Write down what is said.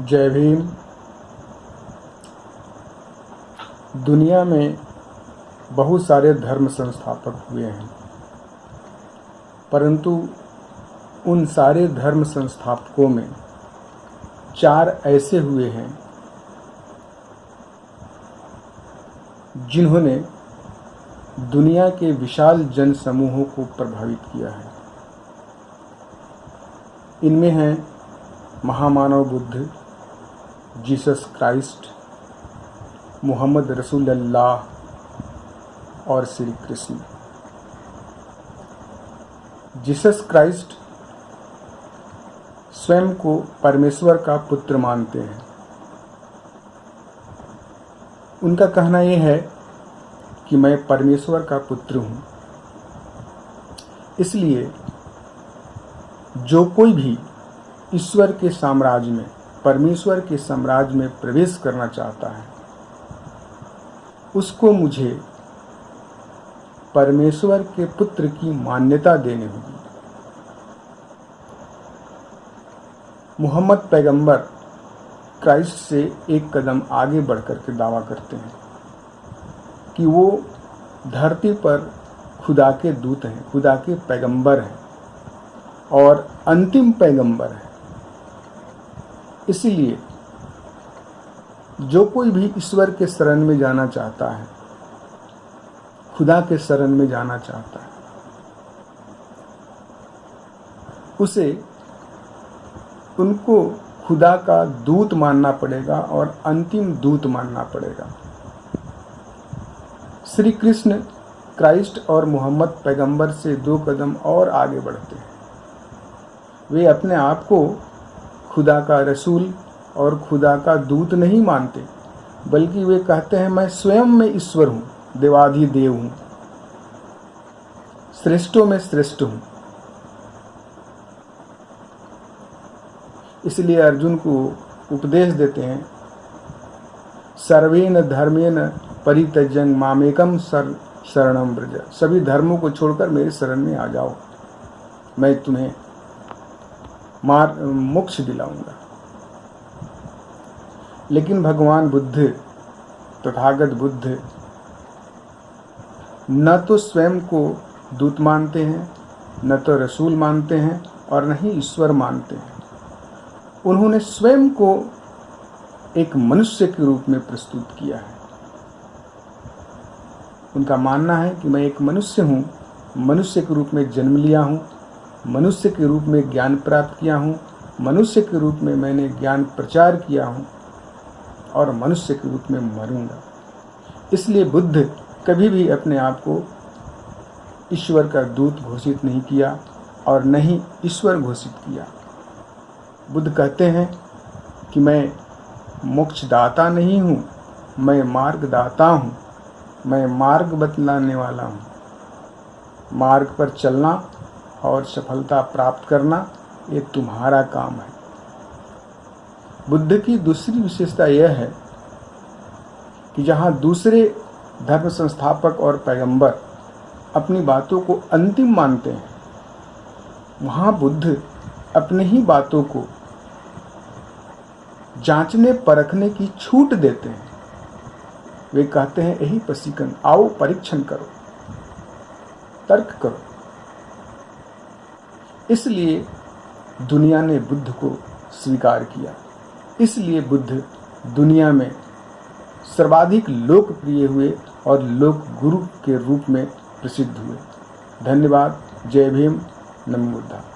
जय भीम। दुनिया में बहुत सारे धर्म संस्थापक हुए हैं, परंतु उन सारे धर्म संस्थापकों में 4 ऐसे हुए हैं जिन्होंने दुनिया के विशाल जन समूहों को प्रभावित किया है। इनमें हैं महामानव बुद्ध, जीसस क्राइस्ट, मोहम्मद रसूलुल्लाह और श्री कृष्ण। जीसस क्राइस्ट स्वयं को परमेश्वर का पुत्र मानते हैं। उनका कहना यह है कि मैं परमेश्वर का पुत्र हूँ, इसलिए जो कोई भी ईश्वर के साम्राज्य में, परमेश्वर के साम्राज्य में प्रवेश करना चाहता है, उसको मुझे परमेश्वर के पुत्र की मान्यता देनी होगी। मोहम्मद पैगंबर क्राइस्ट से एक कदम आगे बढ़कर के दावा करते हैं कि वो धरती पर खुदा के दूत हैं, खुदा के पैगंबर हैं और अंतिम पैगंबर हैं। इसलिए जो कोई भी ईश्वर के शरण में जाना चाहता है, खुदा के शरण में जाना चाहता है, उसे उनको खुदा का दूत मानना पड़ेगा और अंतिम दूत मानना पड़ेगा। श्री कृष्ण क्राइस्ट और मोहम्मद पैगंबर से 2 कदम और आगे बढ़ते हैं। वे अपने आप को खुदा का रसूल और खुदा का दूत नहीं मानते, बल्कि वे कहते हैं मैं स्वयं में ईश्वर हूँ, देवाधिदेव हूँ, श्रेष्ठों में श्रेष्ठ हूँ। इसलिए अर्जुन को उपदेश देते हैं, सर्वेन धर्मेन परित्यज्य मामेकम शरणं व्रज। सभी धर्मों को छोड़कर मेरे शरण में आ जाओ, मैं तुम्हें मोक्ष दिलाऊंगा। लेकिन भगवान बुद्ध, तथागत बुद्ध, न तो स्वयं को दूत मानते हैं, न तो रसूल मानते हैं और न ही ईश्वर मानते हैं। उन्होंने स्वयं को एक मनुष्य के रूप में प्रस्तुत किया है। उनका मानना है कि मैं एक मनुष्य हूँ, मनुष्य के रूप में जन्म लिया हूँ, मनुष्य के रूप में ज्ञान प्राप्त किया हूँ, मनुष्य के रूप में मैंने ज्ञान प्रचार किया हूँ और मनुष्य के रूप में मरूंगा। इसलिए बुद्ध कभी भी अपने आप को ईश्वर का दूत घोषित नहीं किया और न ही ईश्वर घोषित किया। बुद्ध कहते हैं कि मैं मोक्षदाता नहीं हूँ, मैं मार्गदाता हूँ, मैं मार्ग बतलाने वाला हूँ। मार्ग पर चलना और सफलता प्राप्त करना ये तुम्हारा काम है। बुद्ध की दूसरी विशेषता यह है कि जहाँ दूसरे धर्म संस्थापक और पैगंबर अपनी बातों को अंतिम मानते हैं, वहाँ बुद्ध अपनी ही बातों को जांचने परखने की छूट देते हैं। वे कहते हैं यही पसीकन, आओ परीक्षण करो, तर्क करो। इसलिए दुनिया ने बुद्ध को स्वीकार किया, इसलिए बुद्ध दुनिया में सर्वाधिक लोकप्रिय हुए और लोक गुरु के रूप में प्रसिद्ध हुए। धन्यवाद। जय भीम। नमो बुद्धाय।